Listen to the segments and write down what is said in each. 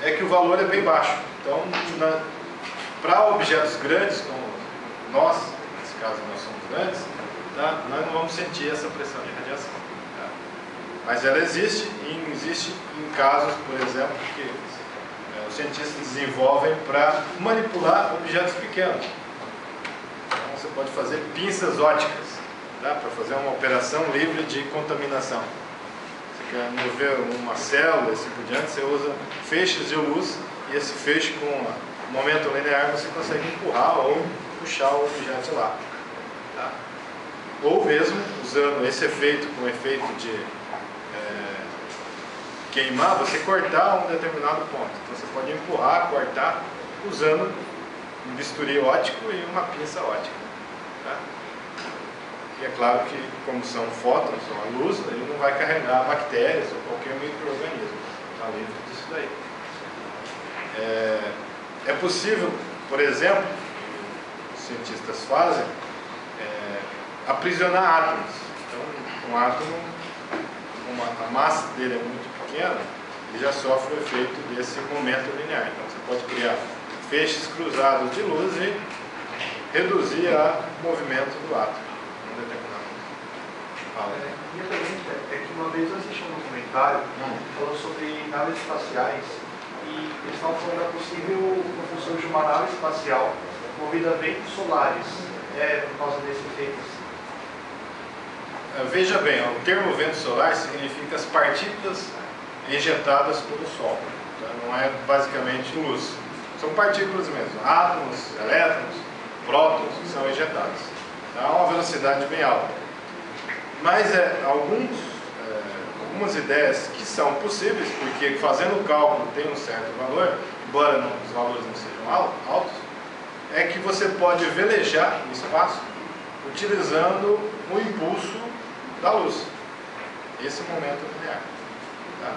é que o valor é bem baixo. Então, para objetos grandes, como nós, nesse caso nós somos grandes, tá? Nós não vamos sentir essa pressão de radiação. Tá? Mas ela existe, e existe em casos, por exemplo, que os cientistas desenvolvem para manipular objetos pequenos. Então, você pode fazer pinças óticas, tá? Para fazer uma operação livre de contaminação. Você quer mover uma célula, assim por diante, você usa feixes de luz, e esse feixe com momento linear você consegue empurrar ou puxar o objeto lá. Tá? Ou mesmo usando esse efeito com o efeito de queimar, você cortar um determinado ponto. Então você pode empurrar, cortar, usando um bisturi óptico e uma pinça óptica. Tá? E é claro que, como são fótons, são a luz, ele não vai carregar bactérias ou qualquer micro-organismo. Está livre disso daí. É possível, por exemplo, os cientistas fazem, aprisionar átomos. Então, um átomo, a massa dele é muito pequena, ele já sofre o efeito desse momento linear. Então, você pode criar feixes cruzados de luz e reduzir o movimento do átomo. Minha pergunta é que uma vez eu assisti um documentário falando sobre naves espaciais e eles estavam falando da possível propulsão de uma nave espacial movida a ventos solares, por causa desse efeito. Veja bem, o termo vento solar significa as partículas injetadas pelo Sol. Tá? Não é basicamente luz. São partículas mesmo, átomos, elétrons, prótons que são injetados. Tá? A uma velocidade bem alta. Mas algumas ideias que são possíveis, porque fazendo o cálculo tem um certo valor, embora os valores não sejam altos, é que você pode velejar no espaço utilizando o impulso da luz. Esse momento linear. Tá?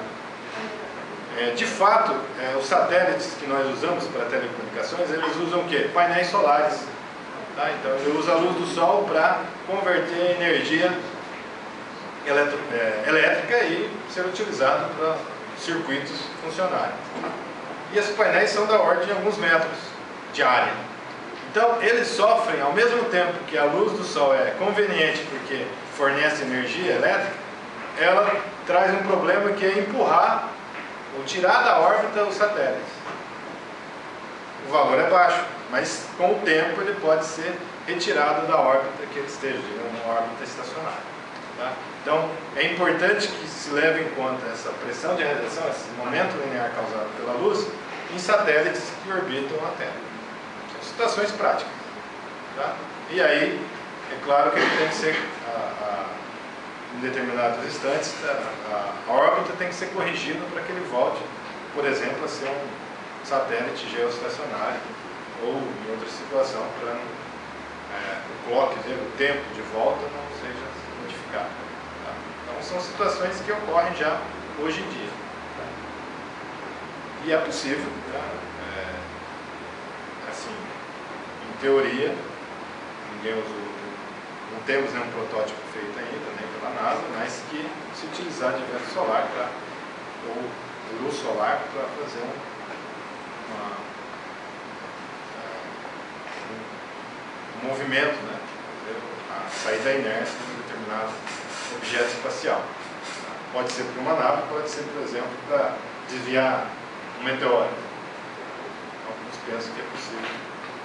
De fato, os satélites que nós usamos para telecomunicações, eles usam o quê? Painéis solares. Tá? Então ele usa a luz do Sol para converter energia elétrica e ser utilizado para circuitos funcionarem. E esses painéis são da ordem de alguns metros de área. Então eles sofrem, ao mesmo tempo que a luz do Sol é conveniente porque fornece energia elétrica, ela traz um problema que é empurrar ou tirar da órbita os satélites. O valor é baixo, mas com o tempo ele pode ser retirado da órbita que ele esteja, uma órbita estacionária. Tá? Então, é importante que se leve em conta essa pressão de radiação, esse momento linear causado pela luz, em satélites que orbitam a Terra. São situações práticas. Tá? E aí, é claro que ele tem que ser, em determinados instantes, a órbita tem que ser corrigida para que ele volte, por exemplo, a ser um satélite geoestacionário, ou em outra situação, para o tempo de volta não seja modificado. Tá? Então são situações que ocorrem já hoje em dia. Tá? E é possível, tá? Assim, em teoria, não temos nenhum protótipo feito ainda, nem pela NASA, mas que se utilizar de vento solar ou luz solar para fazer um movimento, né? Sair da inércia de um determinado objeto espacial. Pode ser para uma nave, pode ser, por exemplo, para desviar um meteoro. Alguns pensam que é possível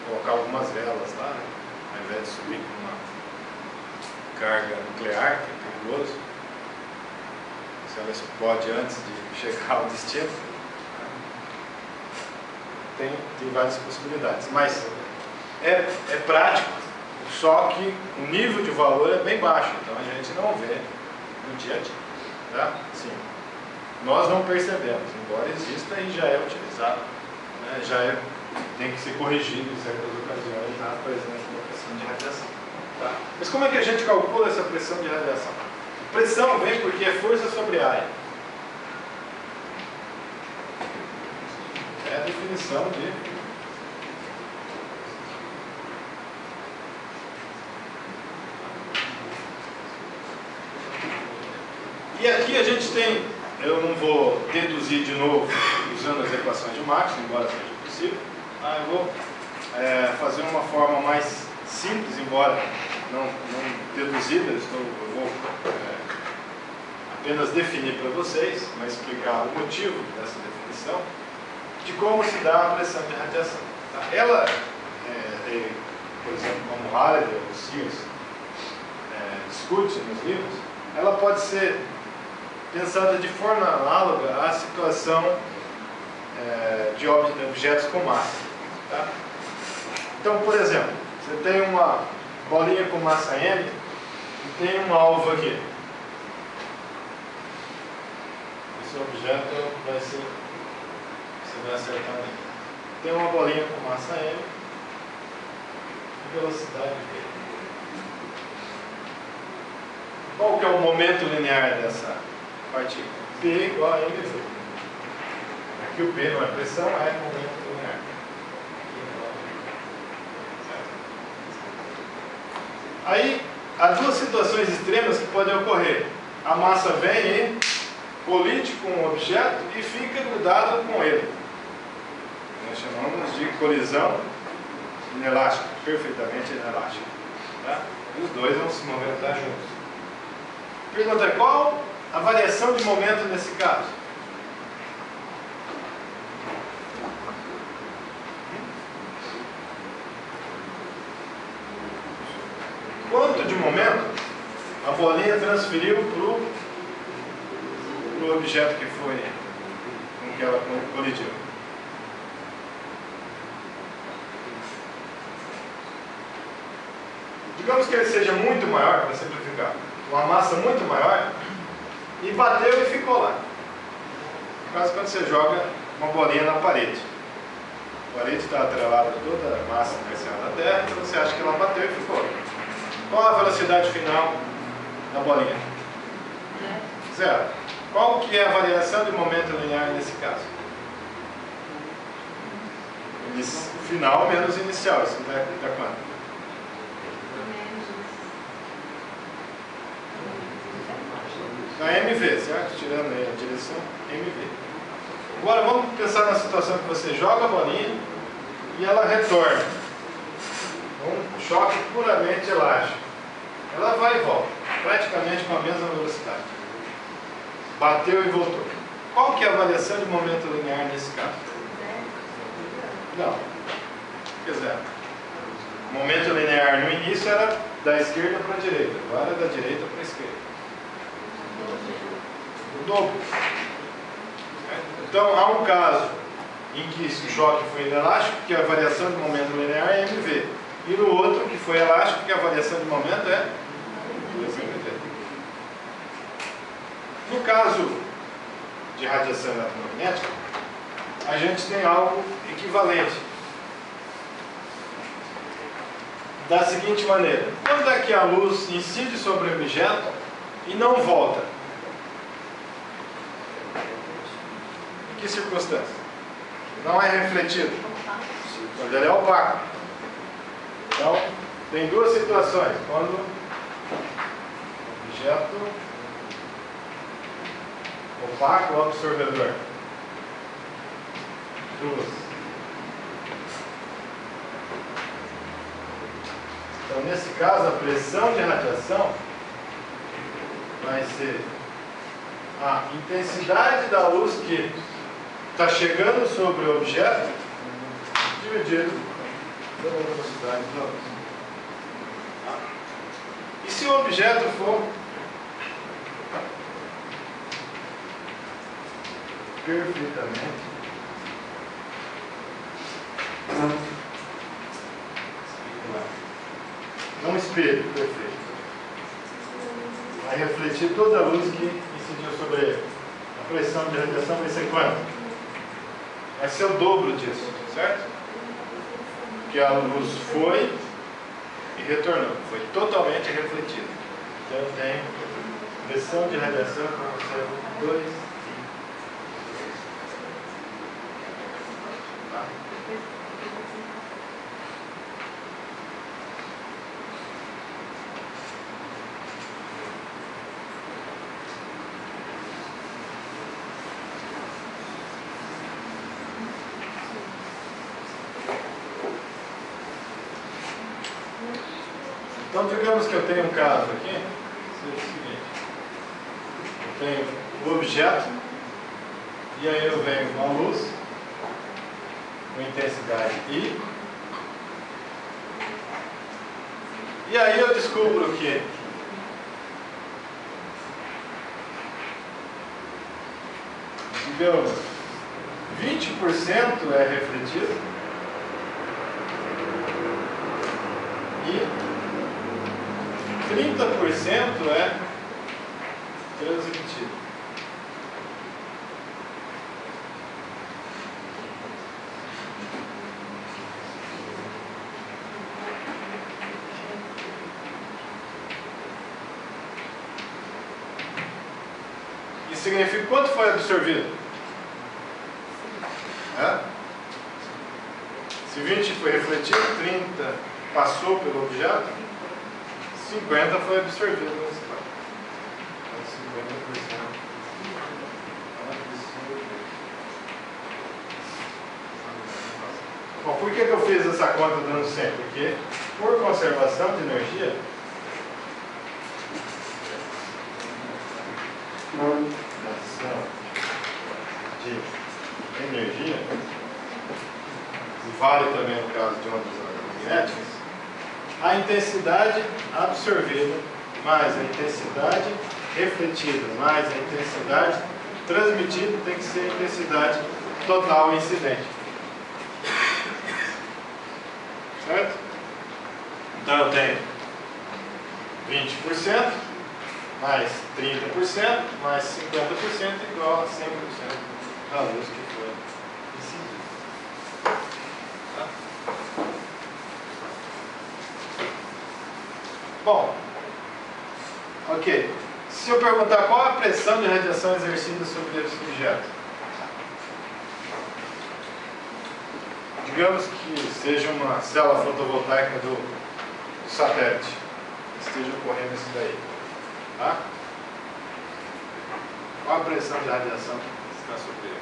colocar algumas velas lá, né? Ao invés de subir com uma carga nuclear, que é perigoso, se ela explode antes de chegar ao destino, tem várias possibilidades. Mas é prático, só que o nível de valor é bem baixo, então a gente não vê no dia a dia. Tá? Sim. Nós não percebemos, embora exista e já é utilizado, né? Tem que ser corrigido em certas ocasiões, tá? Por exemplo, a pressão de radiação. Tá? Mas como é que a gente calcula essa pressão de radiação? Pressão vem porque é força sobre área. É a definição de... E aqui a gente tem, eu não vou deduzir de novo usando as equações de Max, embora seja possível. Eu vou fazer uma forma mais simples, embora não deduzida. Eu vou apenas definir para vocês, mas explicar o motivo dessa definição, de como se dá a pressão de radiação. Tá? Ela, por exemplo, como Halliday ou Sears discute nos livros, ela pode ser pensada de forma análoga à situação de objetos com massa. Tá? Então, por exemplo, você tem uma bolinha com massa M e tem um alvo aqui. Esse objeto vai ser, você vai acertar nele. Tem uma bolinha com massa M e velocidade V. Qual que é o momento linear dessa partícula? P igual a mv. Aqui o P não é pressão, é momento linear. Aí, há duas situações extremas que podem ocorrer. A massa vem e colide com o objeto e fica grudado com ele. Nós chamamos de colisão inelástica, perfeitamente inelástica. Tá? E os dois vão se movimentar juntos. Pergunta é: qual a variação de momento nesse caso? Quanto de momento a bolinha transferiu para o objeto que foi com que ela colidiu? Digamos que ele seja muito maior, para simplificar, uma massa muito maior, e bateu e ficou lá. No caso, quando você joga uma bolinha na parede. A parede está atrelada a toda a massa inercial da Terra, então você acha que ela bateu e ficou. Qual a velocidade final da bolinha? Zero. Qual que é a variação de momento linear nesse caso? Final menos inicial. Isso dá quanto? Da MV, certo? Tirando aí a direção, MV. Agora vamos pensar na situação que você joga a bolinha e ela retorna. Um choque puramente elástico. Ela vai e volta, praticamente com a mesma velocidade. Bateu e voltou. Qual que é a variação de momento linear nesse caso? Não. Quer dizer, o momento linear no início era da esquerda para a direita, agora é da direita para a esquerda. O dobro. Então, há um caso em que o choque foi inelástico, que a variação de momento linear é mv. E no outro, que foi elástico, que a variação de momento é 2mv. No caso de radiação eletromagnética, a gente tem algo equivalente. Da seguinte maneira: quando é que a luz incide sobre o objeto e não volta? Em que circunstância? Não é refletido. Quando ele é opaco. Então, tem duas situações. Quando o objeto opaco ou absorvedor. Duas. Então, nesse caso, a pressão de radiação vai ser a intensidade da luz que está chegando sobre o objeto dividido pela velocidade da luz. E se o objeto for perfeitamente um espelho perfeito, vai refletir toda a luz que incidiu sobre ele. A pressão de radiação vai ser quanto? Vai ser o dobro disso, certo? Porque a luz foi e retornou, foi totalmente refletida. Então eu tenho pressão de radiação para ser 2. Tá? Então, digamos que eu tenho um caso aqui, seja o seguinte, eu tenho o objeto, e aí eu venho com a luz, com intensidade I, e aí eu descubro que digamos, 20% é refletido e 30% é transmitido. Isso significa quanto foi absorvido? Se 20 foi refletido, 30 passou pelo objeto, 50 foi absorvido no espaço. Então, 50%. Bom, por que eu fiz essa conta dando 100? Porque, por conservação de energia, e vale também no caso de ondas eletromagnéticas, a intensidade absorvida mais a intensidade refletida mais a intensidade transmitida tem que ser a intensidade total incidente. Certo? Então eu tenho 20% mais 30% mais 50% igual a 100% da luz que foi incidida. Tá? Bom, ok. Se eu perguntar qual é a pressão de radiação exercida sobre esse objeto, digamos que seja uma célula fotovoltaica do satélite, esteja ocorrendo isso daí. Tá? Qual a pressão de radiação que está sobre ele?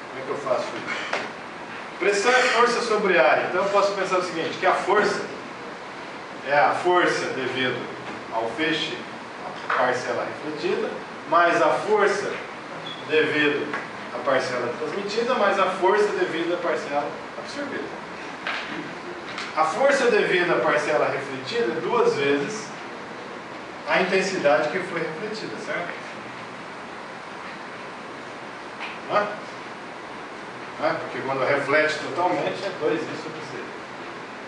Como é que eu faço isso? Pressão é força sobre área. Então eu posso pensar o seguinte, que a força é a força devido ao feixe, a parcela refletida, mais a força devido à parcela transmitida, mais a força devido à parcela absorvida. A força devida à parcela refletida é 2 vezes a intensidade que foi refletida, certo? Não é? Não é? Porque quando reflete totalmente é 2 isso sobre C.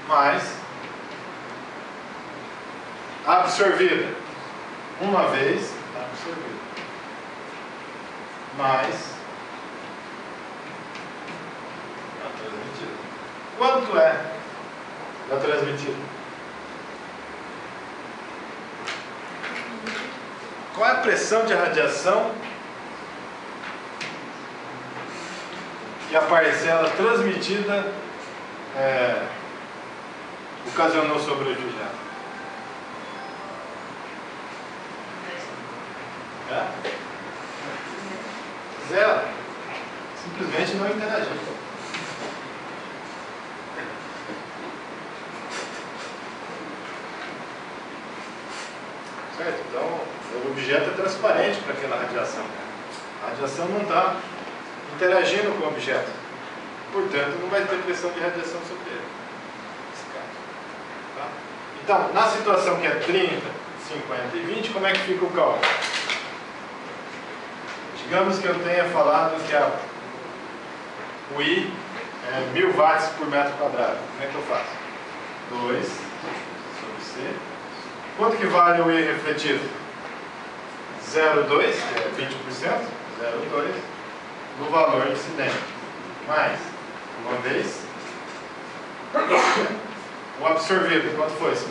Mais a absorvida, 1 vez a absorvida. Mais a transmitida. Quanto é da transmitida? Qual é a pressão de radiação que a parcela transmitida ocasionou sobre o objeto? Zero. Simplesmente não interagiu. Certo? Então, o objeto é transparente para aquela radiação. A radiação não está interagindo com o objeto. Portanto, não vai ter pressão de radiação sobre ele. Nesse caso. Tá? Então, na situação que é 30, 50 e 20, como é que fica o cálculo? Digamos que eu tenha falado que o I é 1000 watts por metro quadrado. Como é que eu faço? 2 sobre C. Quanto que vale o I refletido? 0,2, que é 20%, 0,2 do valor incidente. Mais, 1 vez, o absorvido, quanto foi? 50%,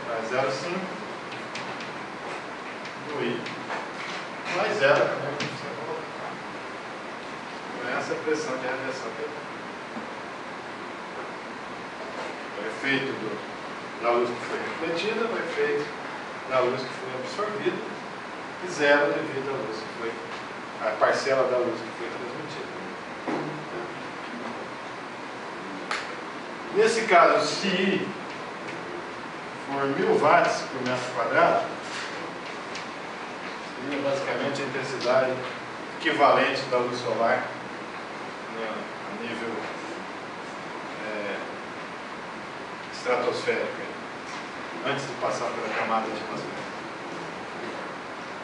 mais 0,5 do I, mais 0, né? Essa é a pressão de radiação que eu tenho. O efeito da luz que foi refletida, o efeito da luz que foi absorvida, e 0 devido à luz que foi, a parcela da luz que foi transmitida. Nesse caso, se I for 1000 watts por metro quadrado, seria basicamente a intensidade equivalente da luz solar a nível estratosférico, antes de passar pela camada de atmosfera.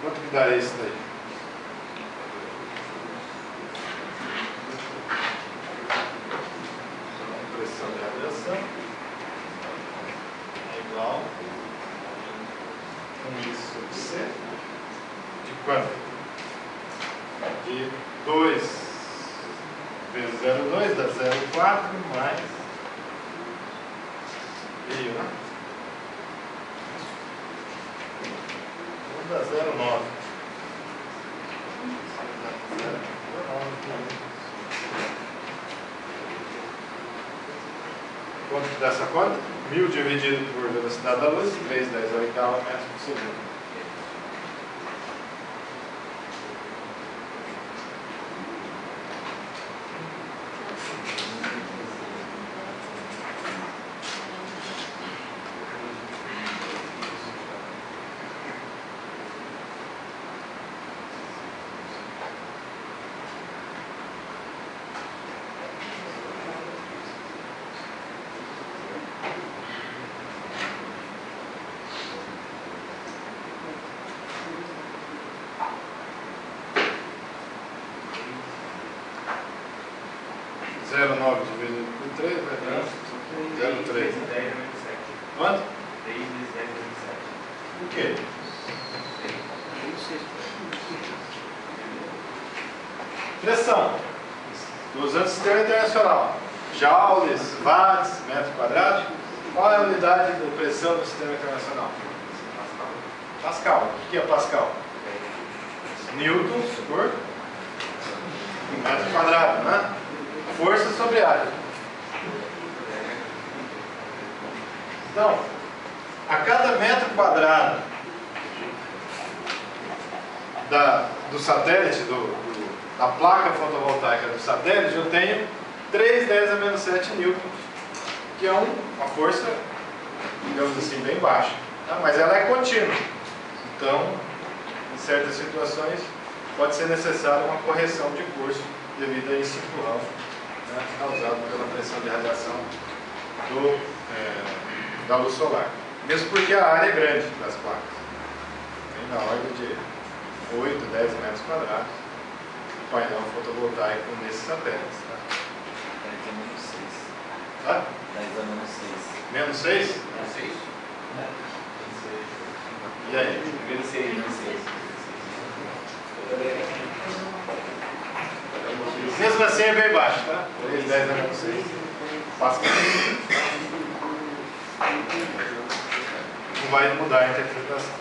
Quanto que daria isso daí? A pressão de radiação é igual a I sobre C de quanto? De 2 vezes 0,2 dá 0,4 mais meio, né? Dá 0,9. Quanto que dá essa conta? 1000 dividido por velocidade da luz, 3 10 ao oitava metro por segundo. Zero 9 dividido por 3 vai dar 0,3. Quanto? 3 vezes 10 vezes 7. O quê? Pressão. Estou usando o sistema internacional. Joules, watts, metro quadrado. Qual é a unidade de pressão do sistema internacional? Pascal. O que é Pascal? Newton por metro quadrado, né? Força sobre área. Então, a cada metro quadrado do satélite, da placa fotovoltaica do satélite, eu tenho 3 10 a menos 7 newton, que é uma força, digamos assim, bem baixa. Tá? Mas ela é contínua. Então, em certas situações, pode ser necessária uma correção de curso devido a esse empurrão, né, causado pela pressão de radiação da luz solar. Mesmo porque a área é grande das placas. Tem na ordem de 8, 10 metros quadrados o painel fotovoltaico nesses satélites. Tá? 10 a menos 6. Tá? 10 a menos 6. Menos 6? Menos 6? E aí? Menos 6, menos 6. Mesmo assim é bem baixo, tá? 3, 10 a menos 6. Pascal. Não vai mudar a interpretação.